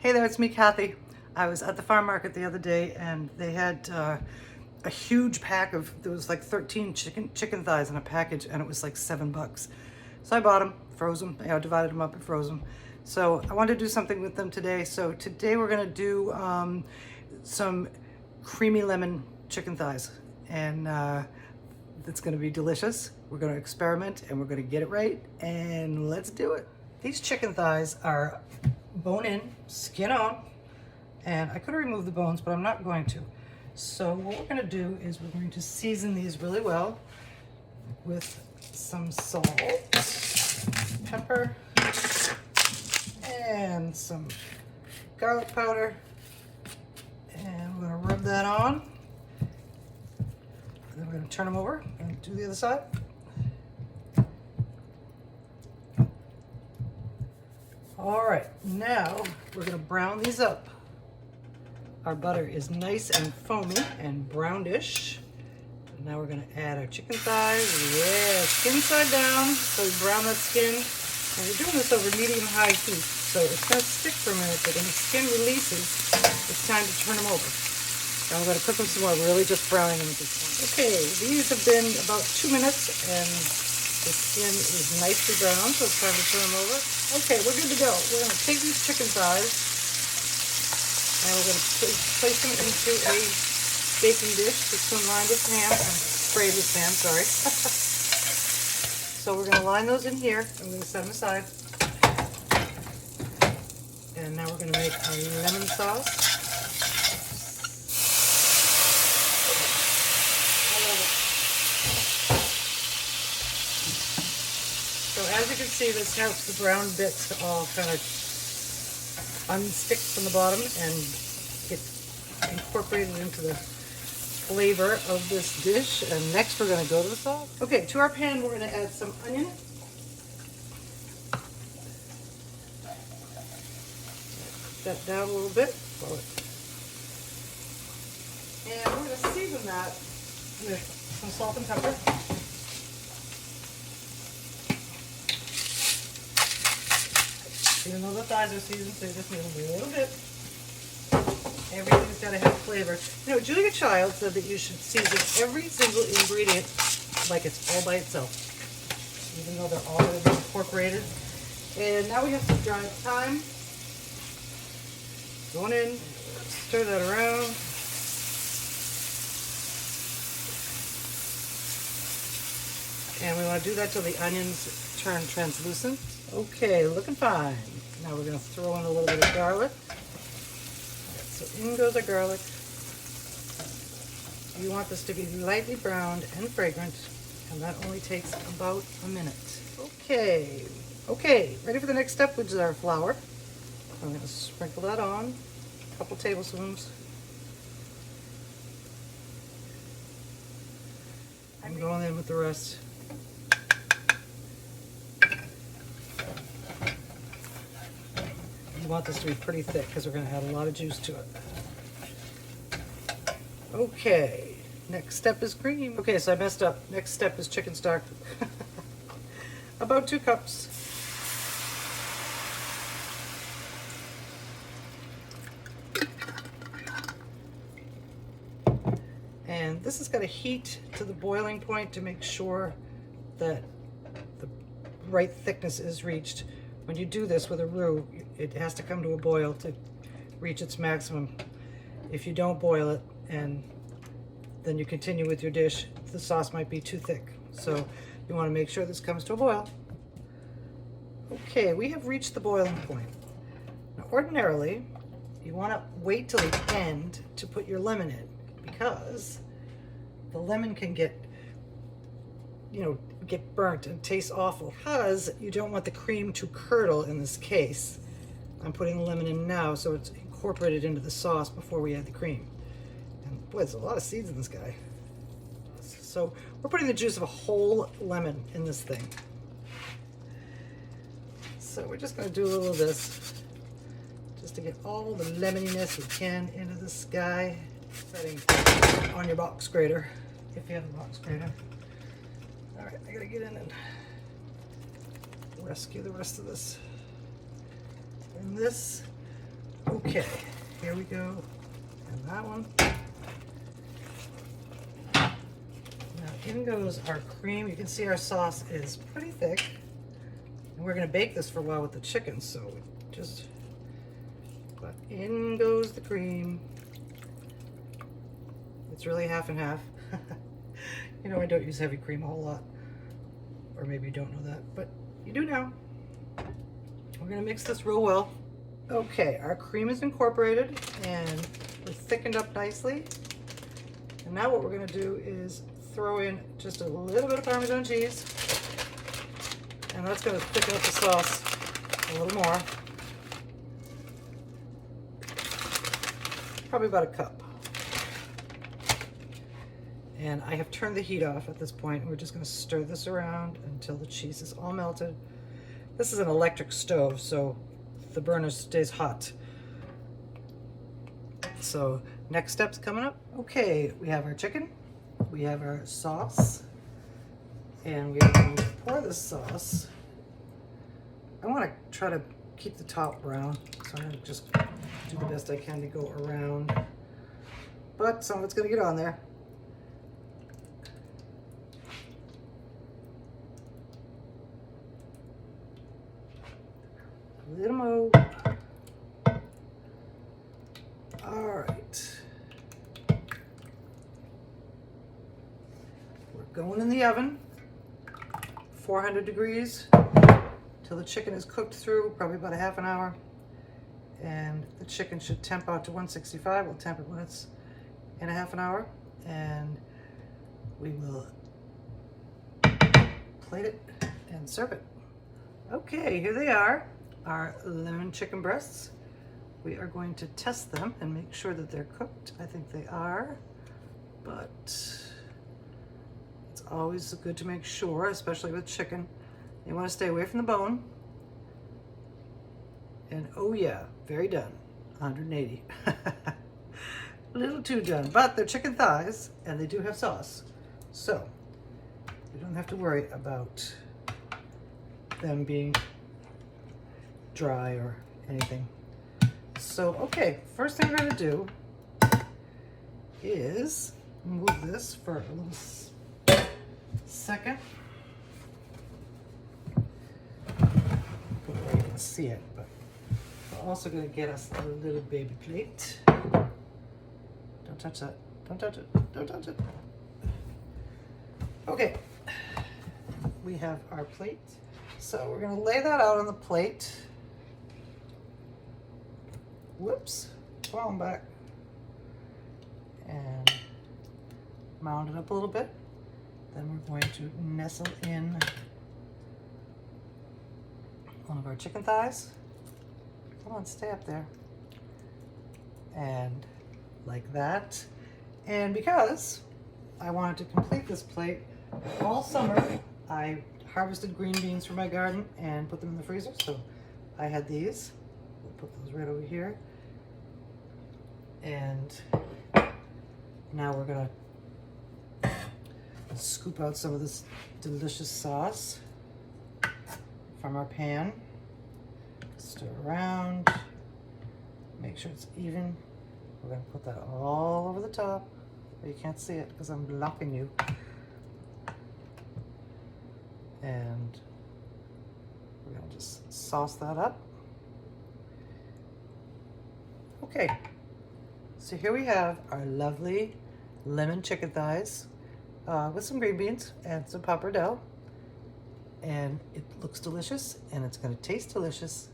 Hey there, it's me, Kathy. I was at the farm market the other day and they had a huge pack of, there was like 13 chicken thighs in a package and it was like $7. So I bought them, froze them, divided them up and froze them. So I wanted to do something with them today. So today we're gonna do some creamy lemon chicken thighs, and it's gonna be delicious. We're gonna experiment and we're gonna get it right, and let's do it. These chicken thighs are bone in, skin on, and I could remove the bones, but I'm not going to. So what we're gonna do is we're going to season these really well with some salt, pepper, and some garlic powder. And we're gonna rub that on. Then we're gonna turn them over and do the other side. All right, now we're gonna brown these up. Our butter is nice and foamy and brownish. And now we're gonna add our chicken thighs. Yeah, skin side down, so we brown that skin. And we're doing this over medium-high heat, so it's gonna stick for a minute, but when the skin releases, it's time to turn them over. And we're gonna cook them some more, really just browning them at this point. Okay, these have been about 2 minutes, and the skin is nicely browned, so it's time to turn them over. Okay, we're good to go. We're gonna take these chicken thighs, and we're gonna place them into a baking dish that's been lined with ham, sprayed with ham, sorry. So we're gonna line those in here, and we're gonna set them aside. And now we're gonna make our lemon sauce. So as you can see, this helps the brown bits to all kind of unstick from the bottom and get incorporated into the flavor of this dish. And next we're going to go to the sauce. Okay, to our pan we're going to add some onion. Put that down a little bit. And we're going to season that with some salt and pepper. Even though the thighs are seasoned, so you just need a little bit. Everything's got to have flavor. You know, Julia Child said that you should season every single ingredient like it's all by itself, even though they're all going to be incorporated. And now we have some dry thyme. Going in, stir that around. And we want to do that till the onions turn translucent. Okay, looking fine. Now we're going to throw in a little bit of garlic. So in goes our garlic. You want this to be lightly browned and fragrant, and that only takes about a minute. Okay, ready for the next step, which is our flour. I'm going to sprinkle that on, a couple tablespoons. I'm going in with the rest. You want this to be pretty thick because we're going to add a lot of juice to it. Okay, next step is cream. Okay, so I messed up. Next step is chicken stock. About 2 cups. And this has got to heat to the boiling point to make sure that the right thickness is reached. When you do this with a roux, it has to come to a boil to reach its maximum. If you don't boil it and then you continue with your dish, the sauce might be too thick. So you want to make sure this comes to a boil. Okay, we have reached the boiling point. Now ordinarily, you want to wait till the end to put your lemon in, because the lemon can get burnt and taste awful, because you don't want the cream to curdle in this case. I'm putting the lemon in now so it's incorporated into the sauce before we add the cream. And boy, there's a lot of seeds in this guy. So we're putting the juice of a whole lemon in this thing. So we're just going to do a little of this just to get all the lemoniness we can into this guy. Setting on your box grater, if you have a box grater. All right, I gotta get in and rescue the rest of this. And this, oh, Okay, here we go. And that one. Now in goes our cream. You can see our sauce is pretty thick. And we're gonna bake this for a while with the chicken, so just, but in goes the cream. It's really half and half. You know, I don't use heavy cream a whole lot. Or maybe you don't know that, but you do now. We're gonna mix this real well. Okay, our cream is incorporated and we're thickened up nicely. And now what we're gonna do is throw in just a little bit of Parmesan cheese. And that's gonna thicken up the sauce a little more. Probably about a cup. And I have turned the heat off at this point. We're just gonna stir this around until the cheese is all melted. This is an electric stove, so the burner stays hot. So next step's coming up. Okay, we have our chicken, we have our sauce, and we are going to pour this sauce. I want to try to keep the top brown, so I'm going to just do the best I can to go around. But some of it's going to get on there. A little more. All right. We're going in the oven, 400 degrees, till the chicken is cooked through, probably about a half an hour. And the chicken should temp out to 165. We'll temp it when it's in a half an hour. And we will plate it and serve it. Okay, here they are, our lemon chicken breasts. We are going to test them and make sure that they're cooked. I think they are, but it's always good to make sure, especially with chicken. You want to stay away from the bone. And oh yeah, very done, 180. A little too done, but they're chicken thighs and they do have sauce. So you don't have to worry about them being dry or anything. So, okay, first thing we're gonna do is move this for a little second. Put it where you can see it, but we're also gonna get us a little baby plate. Don't touch that, don't touch it, don't touch it. Okay, we have our plate. So we're gonna lay that out on the plate. Whoops, fall back. And mound it up a little bit. Then we're going to nestle in one of our chicken thighs. Come on, stay up there. And like that. And because I wanted to complete this plate, all summer I harvested green beans from my garden and put them in the freezer. So I had these. We'll put those right over here. And now we're gonna scoop out some of this delicious sauce from our pan. Stir around, make sure it's even. We're gonna put that all over the top. But you can't see it because I'm blocking you. And we're gonna just sauce that up. Okay, so here we have our lovely lemon chicken thighs with some green beans and some pappardelle. And it looks delicious and it's gonna taste delicious.